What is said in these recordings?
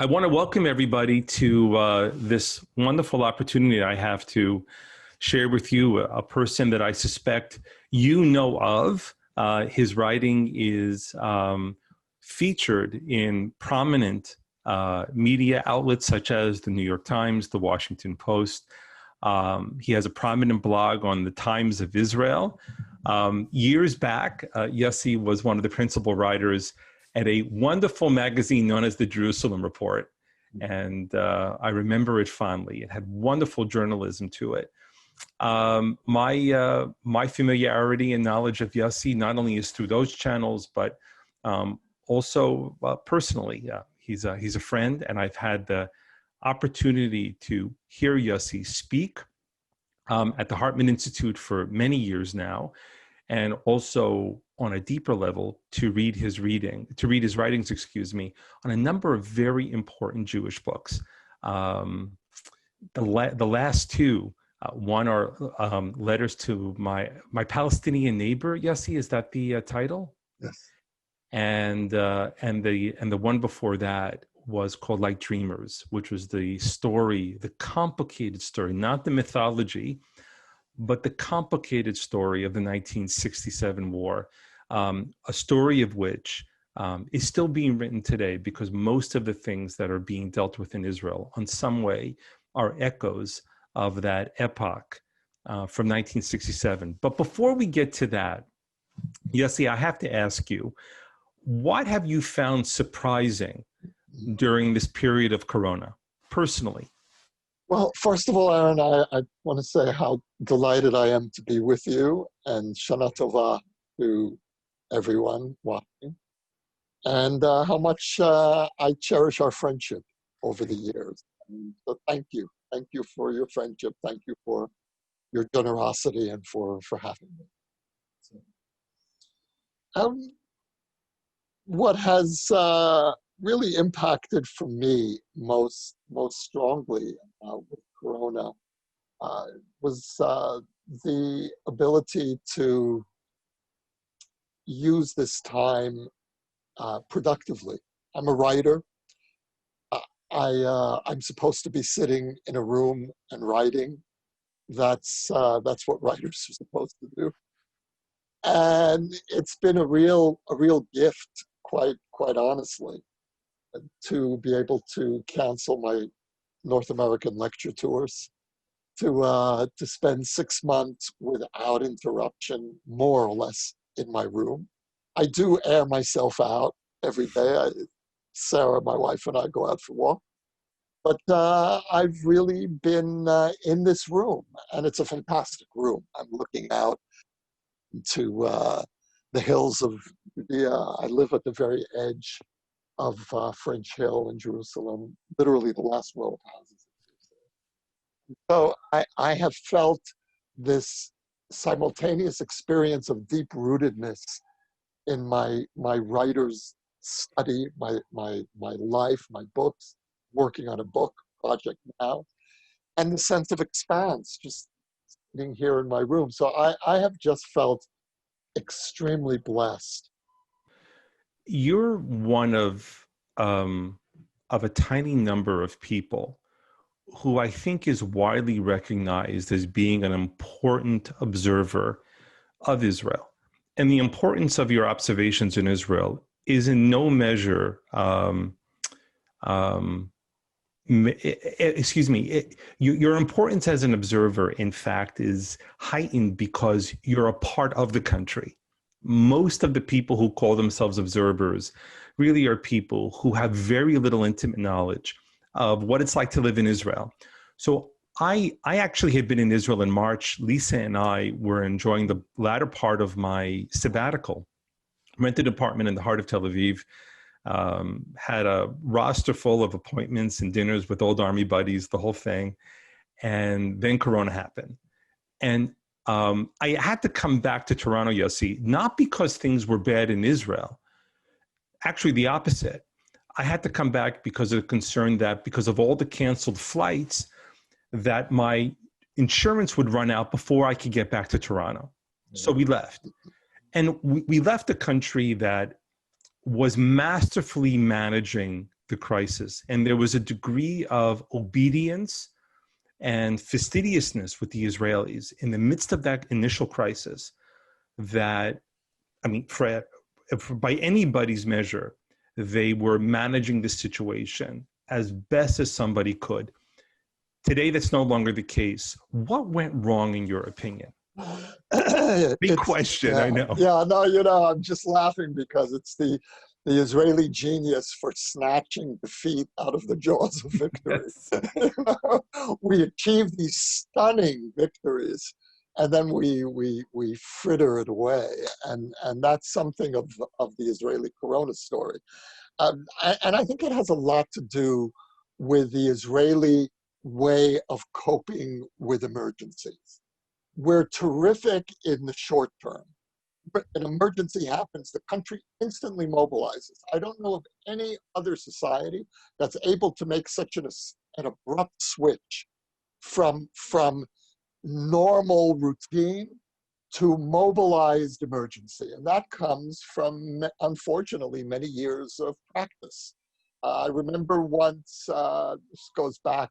I want to welcome everybody to this wonderful opportunity I have to share with you a person that I suspect you know of. His writing is featured in prominent media outlets such as the New York Times, the Washington Post. He has a prominent blog on the Times of Israel. Years back, Yossi was one of the principal writers at a wonderful magazine known as the Jerusalem Report. And I remember it fondly. It had wonderful journalism to it. My familiarity and knowledge of Yossi not only is through those channels, but also personally. He's a friend, and I've had the opportunity to hear Yossi speak at the Hartman Institute for many years now, and also on a deeper level to read his writings, on a number of very important Jewish books. The last two, one are letters to my Palestinian neighbor. Yossi, is that the title? Yes. And the one before that was called Like Dreamers, which was the story, the complicated story, not the mythology, but the complicated story of the 1967 war, a story of which is still being written today, because most of the things that are being dealt with in Israel in some way are echoes of that epoch from 1967. But before we get to that, Yossi, I have to ask you, what have you found surprising during this period of Corona, personally? Well, first of all, Aaron, I want to say how delighted I am to be with you, and Shana Tova to everyone watching, and how much I cherish our friendship over the years. And so thank you. Thank you for your friendship. Thank you for your generosity and for having me. So, what has really impacted for me most strongly with Corona was the ability to use this time productively. I'm a writer. I'm supposed to be sitting in a room and writing. That's what writers are supposed to do. And it's been a real gift, quite honestly, to be able to cancel my North American lecture tours, to spend 6 months without interruption, more or less, in my room. I do air myself out every day. Sarah, my wife, and I go out for walk. But I've really been in this room, and it's a fantastic room. I'm looking out to the hills of Judea. I live at the very edge of French Hill in Jerusalem, literally the last row of houses. So I have felt this simultaneous experience of deep rootedness in my writer's study, my life, my books, working on a book project now, and the sense of expanse, just sitting here in my room. So I have just felt extremely blessed. You're one of a tiny number of people who I think is widely recognized as being an important observer of Israel. And the importance of your observations in Israel is in no measure, your importance as an observer, in fact, is heightened because you're a part of the country. Most of the people who call themselves observers really are people who have very little intimate knowledge of what it's like to live in Israel. So I actually had been in Israel in March. Lisa and I were enjoying the latter part of my sabbatical. Rented an apartment in the heart of Tel Aviv, had a roster full of appointments and dinners with old army buddies, the whole thing. And then Corona happened. And I had to come back to Toronto, Yossi, not because things were bad in Israel. Actually, the opposite. I had to come back because of the concern that because of all the canceled flights, that my insurance would run out before I could get back to Toronto. So we left. And we left a country that was masterfully managing the crisis. And there was a degree of obedience and fastidiousness with the Israelis in the midst of that initial crisis that, I mean, by anybody's measure, they were managing the situation as best as somebody could. Today, that's no longer the case. What went wrong in your opinion? Big question, yeah, I know. yeah, no, I'm just laughing because it's the Israeli genius for snatching defeat out of the jaws of victory. Yes. We achieve these stunning victories, and then we fritter it away, and that's something of the Israeli Corona story, and I think it has a lot to do with the Israeli way of coping with emergencies. We're terrific in the short term. But an emergency happens, the country instantly mobilizes. I don't know of any other society that's able to make such an abrupt switch from normal routine to mobilized emergency. And that comes from, unfortunately, many years of practice. I remember once, this goes back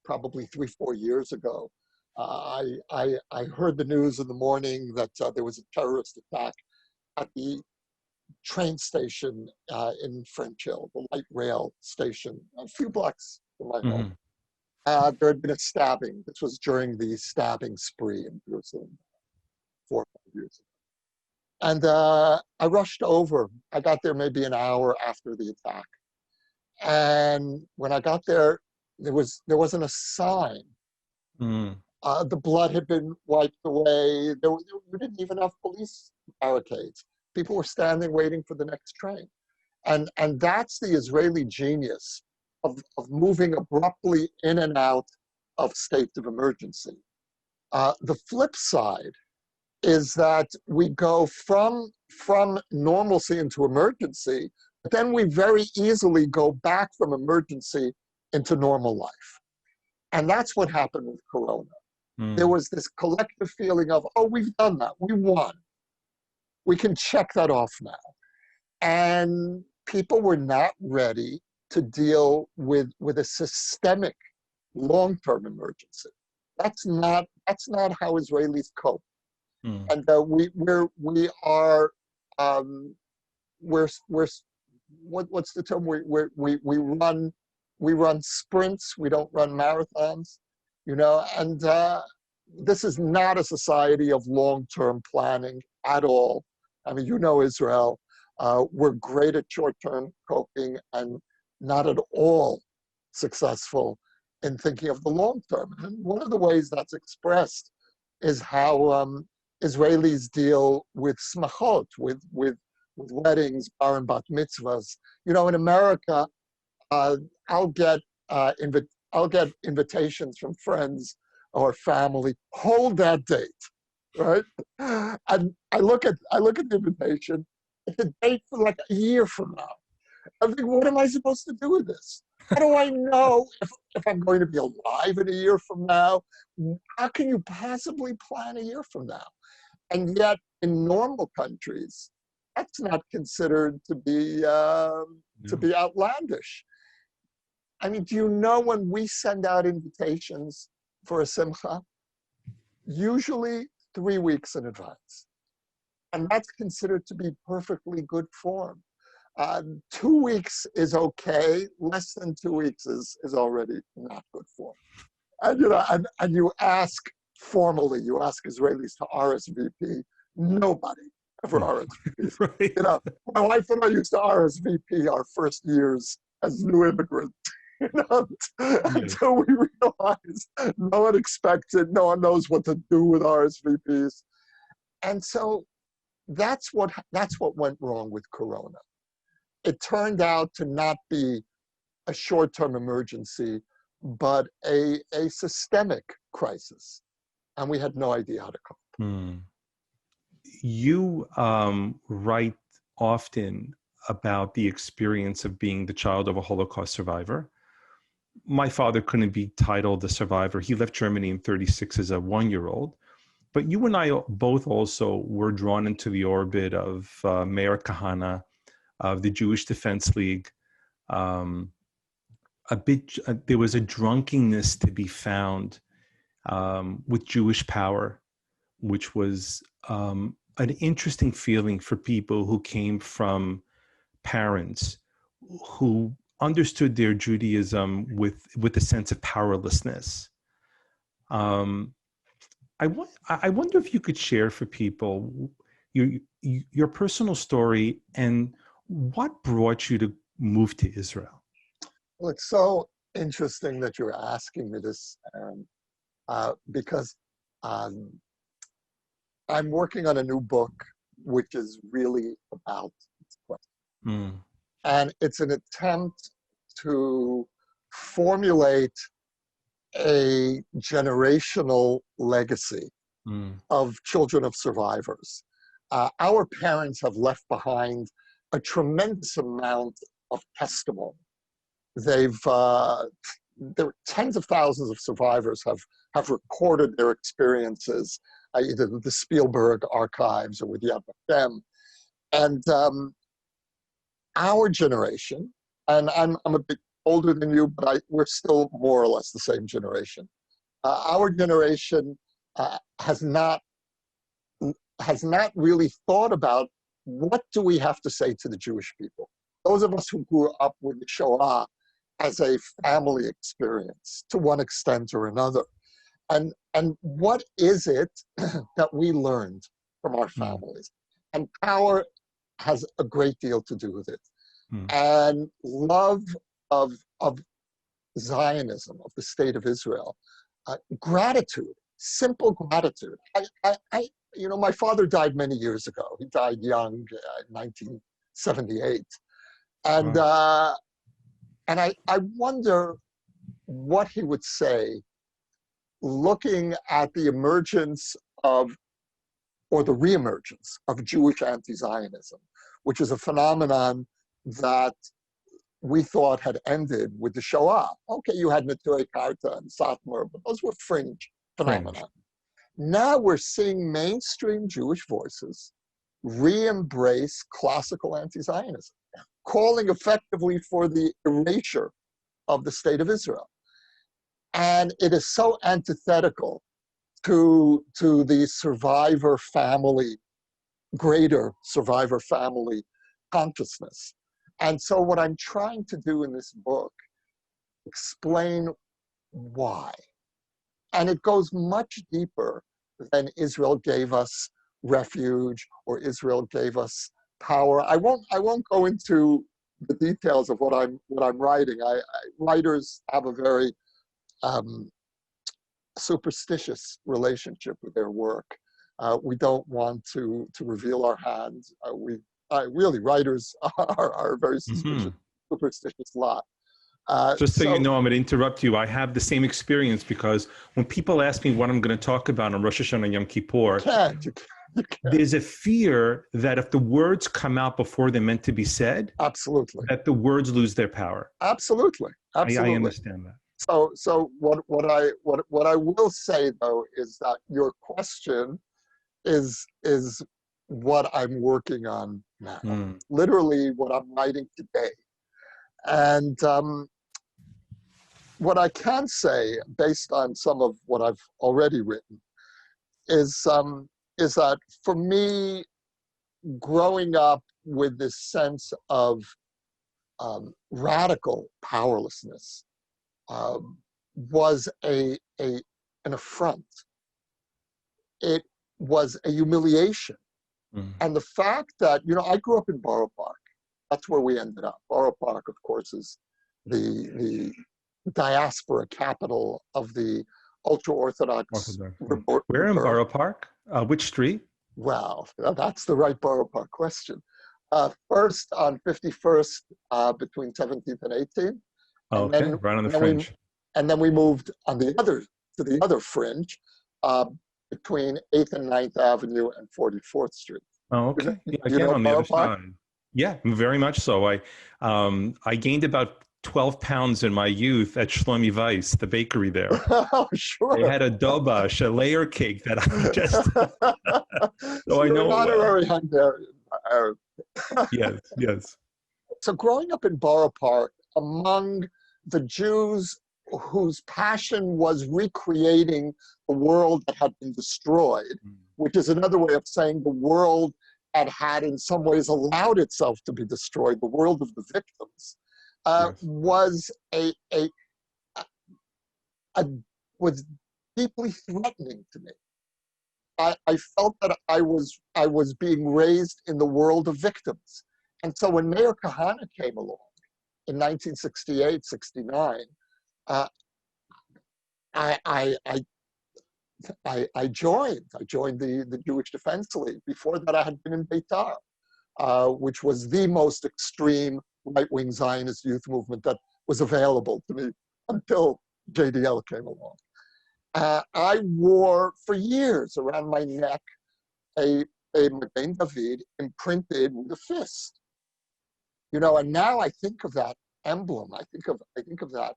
probably 3-4 years ago, I heard the news in the morning that there was a terrorist attack at the train station in French Hill, the light rail station, a few blocks from my home. There had been a stabbing. This was during the stabbing spree in Jerusalem 4 or 5 years ago. And I rushed over. I got there maybe an hour after the attack. And when I got there, there wasn't a sign. The blood had been wiped away. There didn't even have police barricades. People were standing waiting for the next train. And that's the Israeli genius of moving abruptly in and out of states of emergency. The flip side is that we go from normalcy into emergency, but then we very easily go back from emergency into normal life. And that's what happened with Corona. There was this collective feeling of, oh, we've done that, we won. We can check that off now. And people were not ready to deal with a systemic long-term emergency. That's not how Israelis cope. And what's the term? We run sprints. We don't run marathons. And this is not a society of long-term planning at all. I mean, Israel, we're great at short-term coping and not at all successful in thinking of the long term. And one of the ways that's expressed is how Israelis deal with smachot, with weddings, bar and bat mitzvahs. In America, I'll get invitations from friends or family. Hold that date, right? And I look at the invitation. It's a date for like a year from now. I think, what am I supposed to do with this? How do I know if I'm going to be alive in a year from now? How can you possibly plan a year from now? And yet, in normal countries, that's not considered to be outlandish. I mean, do you know when we send out invitations for a simcha? Usually 3 weeks in advance. And that's considered to be perfectly good form. 2 weeks is okay. Less than 2 weeks is already not good form. And and you ask formally, you ask Israelis to RSVP. Nobody ever RSVPs. Right. My wife and I used to RSVP our first years as new immigrants. Until we realized no one expects it, no one knows what to do with RSVPs. And so that's what went wrong with Corona. It turned out to not be a short-term emergency, but a systemic crisis. And we had no idea how to cope. You write often about the experience of being the child of a Holocaust survivor. My father couldn't be titled a survivor. He left Germany in 1936 as a 1-year-old. But you and I both also were drawn into the orbit of Meir Kahane, of the Jewish Defense League, there was a drunkenness to be found with Jewish power, which was an interesting feeling for people who came from parents who understood their Judaism with a sense of powerlessness. I wonder if you could share for people your personal story and what brought you to move to Israel. Well, it's so interesting that you're asking me this, Aaron, because I'm working on a new book, which is really about this question. And it's an attempt to formulate a generational legacy of children of survivors. Our parents have left behind a tremendous amount of testimony. There are tens of thousands of survivors have recorded their experiences, either with the Spielberg archives or with Yad Vashem. And our generation, and I'm a bit older than you, but we're still more or less the same generation. Our generation has not really thought about what do we have to say to the Jewish people. Those of us who grew up with the Shoah as a family experience to one extent or another. And what is it that we learned from our families? And power has a great deal to do with it. And love of Zionism, of the state of Israel, gratitude, simple gratitude. My father died many years ago. He died young, in 1978. And I wonder what he would say looking at the emergence of, or the reemergence of Jewish anti-Zionism, which is a phenomenon that we thought had ended with the Shoah. Okay, you had Neturei Karta and Satmar, but those were fringe phenomena. Now we're seeing mainstream Jewish voices re-embrace classical anti-Zionism, calling effectively for the erasure of the state of Israel. And it is so antithetical to the survivor family, greater survivor family consciousness. And so what I'm trying to do in this book, explain why. And it goes much deeper than Israel gave us refuge or Israel gave us power. I won't go into the details of what I'm writing. Writers have a very superstitious relationship with their work. We don't want to reveal our hands. Writers are a very superstitious lot. Just so you know, I'm going to interrupt you. I have the same experience because when people ask me what I'm going to talk about on Rosh Hashanah and Yom Kippur, you can't. There's a fear that if the words come out before they're meant to be said, absolutely, that the words lose their power. Absolutely. I understand that. So what I will say though is that your question is what I'm working on now. Literally what I'm writing today. And what I can say, based on some of what I've already written, is that for me, growing up with this sense of radical powerlessness was an affront. It was a humiliation. And the fact that, I grew up in Borough Park. That's where we ended up. Borough Park, of course, is the diaspora capital of the ultra-Orthodox. Where in Borough Park? Which street? Well, that's the right Borough Park question. First on 51st between 17th and 18th. Okay, right on the fringe. And then we moved on to the other fringe between 8th and 9th Avenue and 44th Street. Oh, okay. Again, on the other side. Yeah, very much so. I gained about 12 pounds in my youth at Shlomi Weiss, the bakery there. Oh, sure. They had a dobash, a layer cake that I just... so I know an honorary Hungarian. Yes. So growing up in Borough Park, among the Jews whose passion was recreating the world that had been destroyed, which is another way of saying the world had in some ways allowed itself to be destroyed, the world of the victims, was was deeply threatening to me. I felt that I was being raised in the world of victims. And so when Meir Kahane came along in 1968, 69, I joined the Jewish Defense League. Before that, I had been in Beitar, which was the most extreme right-wing Zionist youth movement that was available to me until JDL came along. I wore for years around my neck a Magen David imprinted with a fist. You know, and now I think of that emblem. I think of that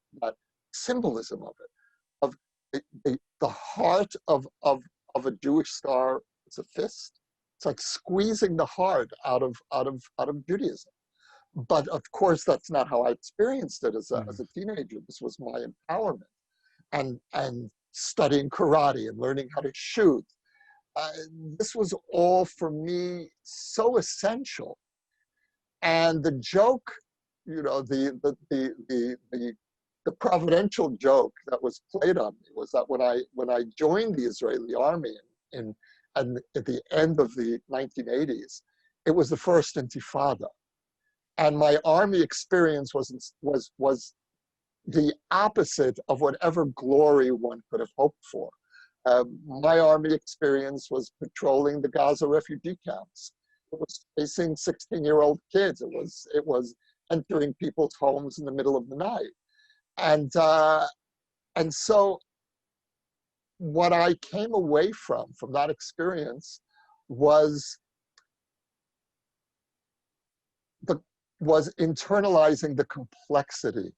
symbolism of it, of the heart of a Jewish star. It's a fist. It's like squeezing the heart out of Judaism. But of course, that's not how I experienced it as a teenager. This was my empowerment, and studying karate and learning how to shoot. This was all for me so essential. And the joke, you know, the providential joke that was played on me was that when I joined the Israeli army and at the end of the 1980s, it was the first Intifada, and my army experience was the opposite of whatever glory one could have hoped for. My army experience was patrolling the Gaza refugee camps. It was facing 16-year-old kids. It was entering people's homes in the middle of the night. And so what I came away from that experience was internalizing the complexity,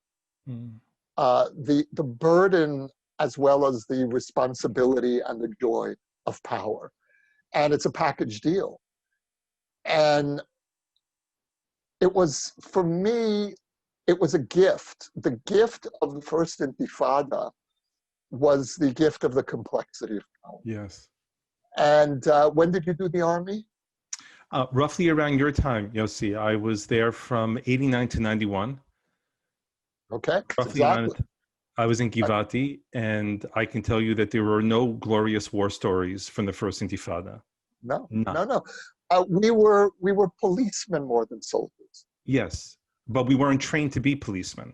the burden, as well as the responsibility and the joy of power. And it's a package deal. And it was, for me, it was a gift. The gift of the first Intifada was the gift of the complexity of power. Yes. And when did you do the army? Roughly around your time, Yossi. I was there from 89 to 91. Okay, Roughly exactly. I was in Givati, and I can tell you that there were no glorious war stories from the first Intifada. No. We were policemen more than soldiers. Yes, but we weren't trained to be policemen.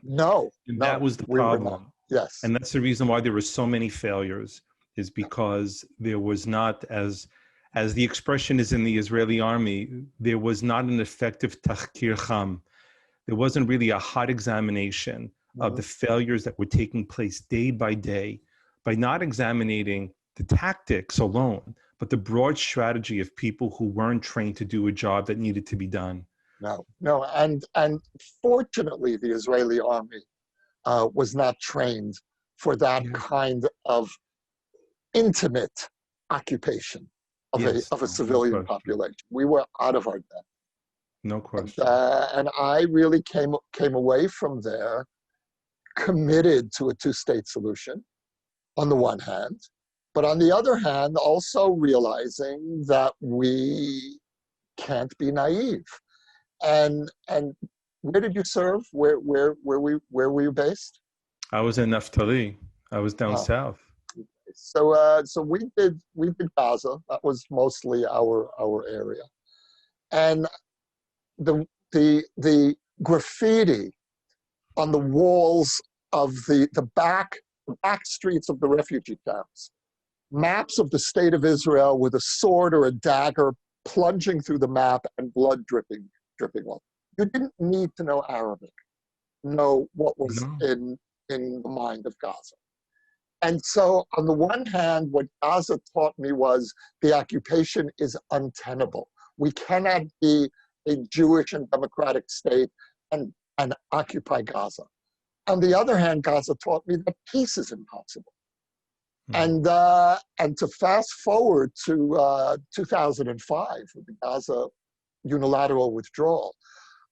That was the problem. Yes. And that's the reason why there were so many failures, is because there was not, as the expression is in the Israeli army, there was not an effective tahkir kham. There wasn't really a hot examination of the failures that were taking place day by day, by not examining the tactics alone, but the broad strategy of people who weren't trained to do a job that needed to be done. No, and fortunately, the Israeli army was not trained for that kind of intimate occupation of a civilian population. We were out of our depth. No question. And I really came away from there committed to a two-state solution, on the one hand, but on the other hand, also realizing that we can't be naive. And where did you serve? Where were you based? I was in Naftali. I was down south. So we did Gaza. That was mostly our area, and the graffiti on the walls of the back streets of the refugee camps, maps of the state of Israel with a sword or a dagger plunging through the map and blood dripping off. You didn't need to know Arabic, know what was in the mind of Gaza. And so on the one hand, what Gaza taught me was the occupation is untenable. We cannot be a Jewish and democratic state and occupy Gaza. On the other hand, Gaza taught me that peace is impossible. And to fast forward to 2005, with the Gaza unilateral withdrawal,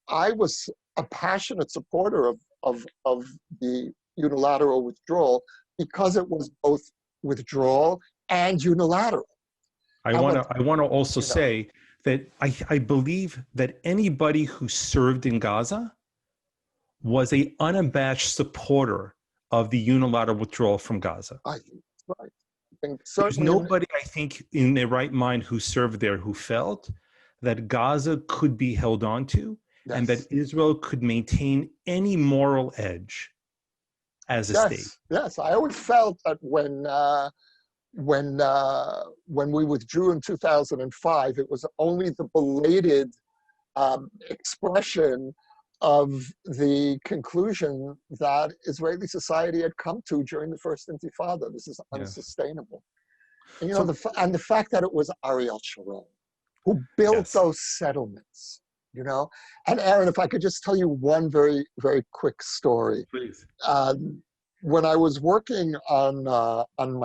I was a passionate supporter of the unilateral withdrawal because it was both withdrawal and unilateral. I And want what, to also you know, say that I believe that anybody who served in Gaza was a unabashed supporter of the unilateral withdrawal from Gaza. I think that's right. I think There's certainly nobody, I think, in their right mind who served there who felt that Gaza could be held onto and that yes. Israel could maintain any moral edge as a state. Yes. I always felt that when we withdrew in 2005, it was only the belated expression of the conclusion that Israeli society had come to during the first Intifada. This is Yes. unsustainable. And, So, the fact that it was Ariel Sharon who built yes, those settlements, And Aaron, if I could just tell you one very, very quick story. please. When I was working on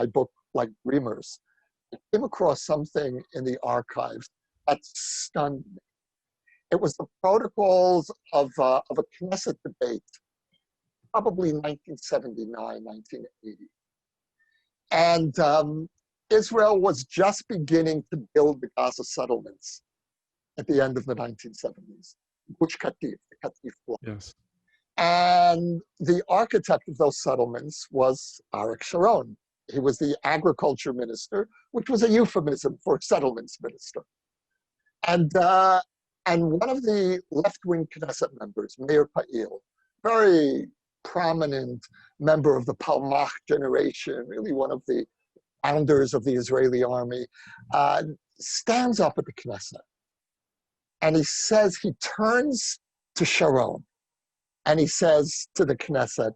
my book, like Dreamers, I came across something in the archives that stunned me. It was the protocols of a Knesset debate, probably 1979, 1980. And Israel was just beginning to build the Gaza settlements at the end of the 1970s, Gush Katif, the Katif block. Yes. And the architect of those settlements was Arik Sharon. He was the agriculture minister, which was a euphemism for settlements minister. And one of the left-wing Knesset members, Meir Pa'il, very prominent member of the Palmach generation, really one of the founders of the Israeli army, stands up at the Knesset. And he says, he turns to Sharon, and he says to the Knesset,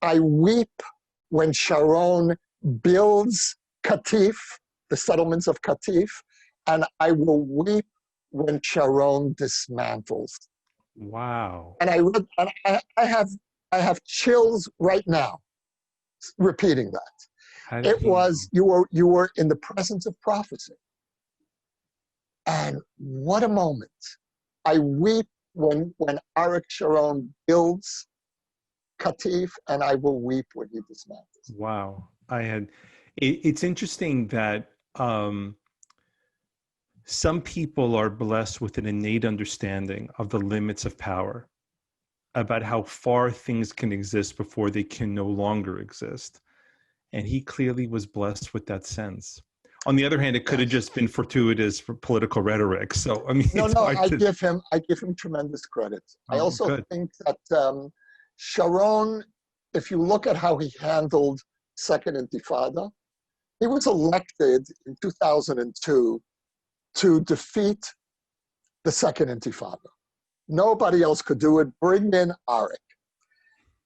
I weep when Sharon builds Katif, the settlements of Katif, and I will weep when Sharon dismantles. Wow. And I have chills right now repeating that. It was, you were in the presence of prophecy. And what a moment. I weep when Arik Sharon builds Katif, and I will weep when he dismantles. Wow. It's interesting that some people are blessed with an innate understanding of the limits of power, about how far things can exist before they can no longer exist. And he clearly was blessed with that sense. On the other hand, it could have just been fortuitous for political rhetoric. So, I mean, no, I give him tremendous credit. I also think that Sharon, if you look at how he handled Second Intifada, he was elected in 2002 to defeat the Second Intifada. Nobody else could do it. Bring in Arik.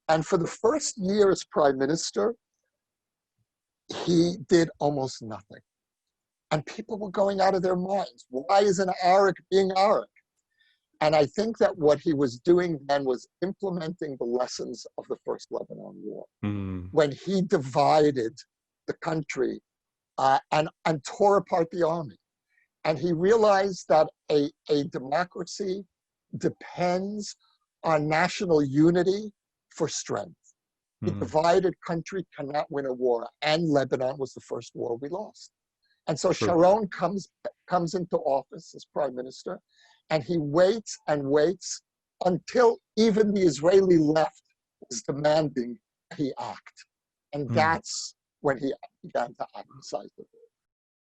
And for the first year as prime minister, he did almost nothing. And people were going out of their minds. Why isn't Arik being Arik? And I think that what he was doing then was implementing the lessons of the First Lebanon War. When he divided the country and tore apart the army. And he realized that a democracy depends on national unity for strength. A divided country cannot win a war. And Lebanon was the first war we lost. And so Sharon comes into office as prime minister, and he waits and waits until even the Israeli left was demanding he act. And that's when he began to act decisively.